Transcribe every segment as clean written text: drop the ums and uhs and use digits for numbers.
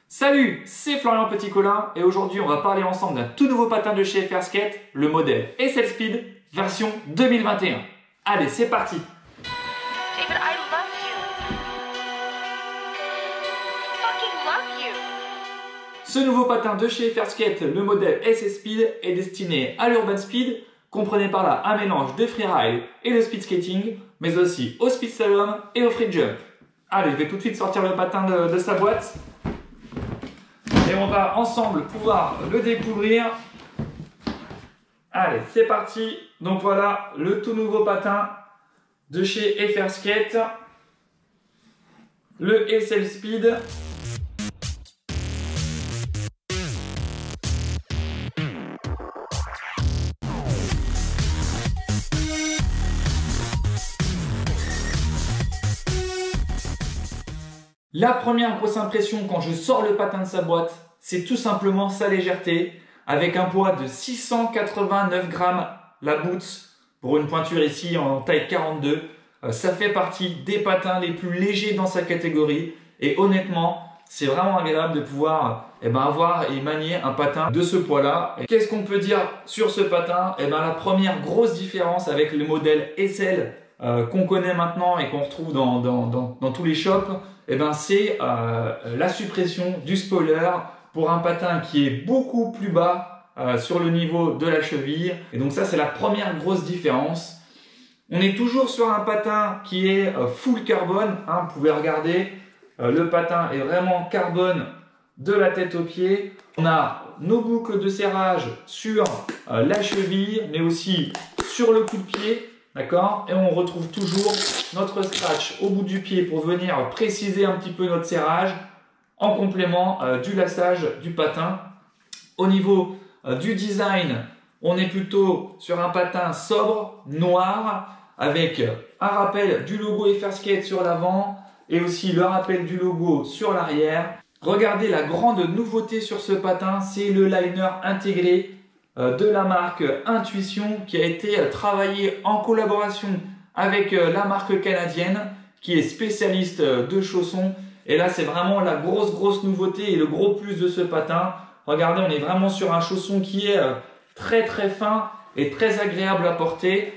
Salut, c'est Florian Petit-Colin et aujourd'hui on va parler ensemble d'un tout nouveau patin de chez FR Skate, le modèle SL Speed version 2021. Allez, c'est parti. David, I love you. Fucking love you. Ce nouveau patin de chez FR Skate, le modèle SL Speed, est destiné à l'urban speed. Comprenez par là un mélange de freeride et de speed skating, mais aussi au speed slalom et au free jump. Allez, je vais tout de suite sortir le patin de sa boîte. Et on va ensemble pouvoir le découvrir. Allez, c'est parti. Donc voilà, le tout nouveau patin de chez FR Skate. Le SL Speed. La première grosse impression quand je sors le patin de sa boîte, c'est tout simplement sa légèreté, avec un poids de 689 grammes, la Boots, pour une pointure ici en taille 42. Ça fait partie des patins les plus légers dans sa catégorie, et honnêtement, c'est vraiment agréable de pouvoir avoir et manier un patin de ce poids-là. Qu'est-ce qu'on peut dire sur ce patin? La première grosse différence avec le modèle SL qu'on connaît maintenant et qu'on retrouve dans tous les shops, c'est la suppression du spoiler pour un patin qui est beaucoup plus bas sur le niveau de la cheville. Et donc ça, c'est la première grosse différence. On est toujours sur un patin qui est full carbone. Vous pouvez regarder, le patin est vraiment carbone de la tête aux pieds. On a nos boucles de serrage sur la cheville, mais aussi sur le coup de pied. D'accord? Et on retrouve toujours notre scratch au bout du pied pour venir préciser un petit peu notre serrage en complément du lassage du patin. Au niveau du design, on est plutôt sur un patin sobre, noir, avec un rappel du logo FR Skate sur l'avant et aussi le rappel du logo sur l'arrière. Regardez la grande nouveauté sur ce patin, c'est le liner intégré de la marque Intuition qui a été travaillé en collaboration avec la marque canadienne qui est spécialiste de chaussons. Et là, c'est vraiment la grosse nouveauté et le gros plus de ce patin. Regardez, on est vraiment sur un chausson qui est très fin et très agréable à porter.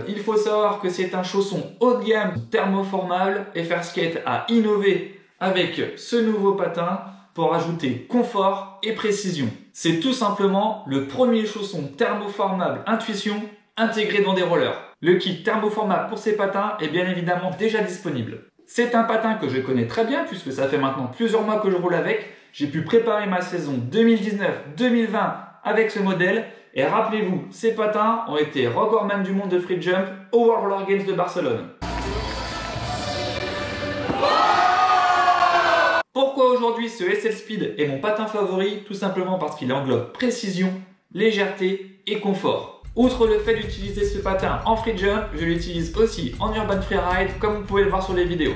Il faut savoir que c'est un chausson haut de gamme thermoformable. FR Skate a innové avec ce nouveau patin pour ajouter confort et précision. C'est tout simplement le premier chausson thermoformable Intuition intégré dans des rollers. Le kit thermoformable pour ces patins est bien évidemment déjà disponible. C'est un patin que je connais très bien puisque ça fait maintenant plusieurs mois que je roule avec. J'ai pu préparer ma saison 2019-2020 avec ce modèle. Et rappelez-vous, ces patins ont été recordman du monde de free jump au World Roller Games de Barcelone. Pourquoi aujourd'hui ce SL Speed est mon patin favori? Tout simplement parce qu'il englobe précision, légèreté et confort. Outre le fait d'utiliser ce patin en free jump, je l'utilise aussi en urban freeride comme vous pouvez le voir sur les vidéos.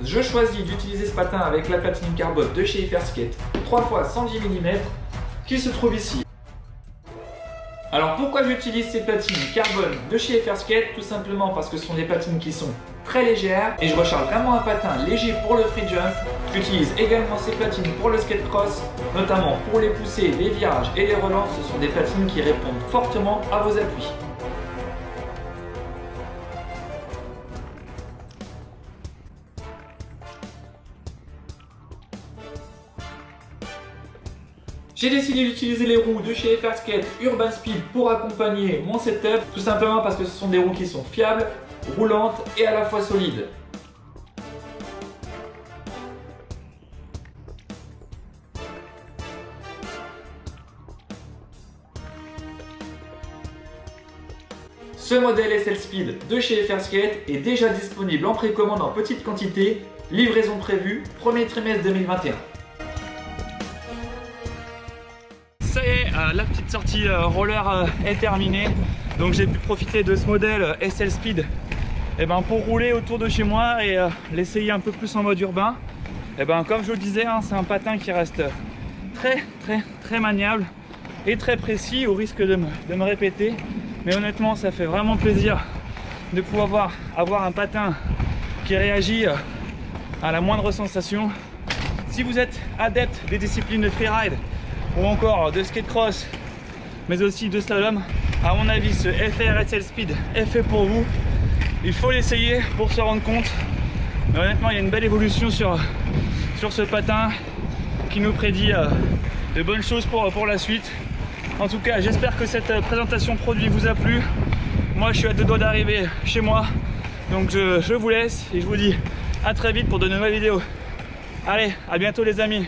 Je choisis d'utiliser ce patin avec la platine carbone de chez FR Skate 3x 110 mm qui se trouve ici. Alors pourquoi j'utilise ces platines carbone de chez FR Skate? Tout simplement parce que ce sont des platines qui sont très légères et je recherche vraiment un patin léger pour le free jump. J'utilise également ces platines pour le skate cross, notamment pour les poussées, les virages et les relances. Ce sont des platines qui répondent fortement à vos appuis. J'ai décidé d'utiliser les roues de chez FR Skate Urban Speed pour accompagner mon setup, tout simplement parce que ce sont des roues qui sont fiables, roulantes et à la fois solides. Ce modèle SL Speed de chez FR Skate est déjà disponible en précommande en petite quantité, livraison prévue premier trimestre 2021. Ça y est, la petite sortie roller est terminée. Donc j'ai pu profiter de ce modèle SL Speed pour rouler autour de chez moi et l'essayer un peu plus en mode urbain. Et ben comme je vous le disais, hein, c'est un patin qui reste très maniable et très précis, au risque de me répéter. Mais honnêtement, ça fait vraiment plaisir de pouvoir avoir un patin qui réagit à la moindre sensation. Si vous êtes adepte des disciplines de freeride ou encore de skate cross, mais aussi de slalom, à mon avis, ce FRSL Speed est fait pour vous. Il faut l'essayer pour se rendre compte. Mais honnêtement, il y a une belle évolution sur ce patin qui nous prédit de bonnes choses pour la suite. En tout cas, j'espère que cette présentation produit vous a plu. Moi, je suis à 2 doigts d'arriver chez moi. Donc je vous laisse et je vous dis à très vite pour de nouvelles vidéos. Allez, à bientôt les amis.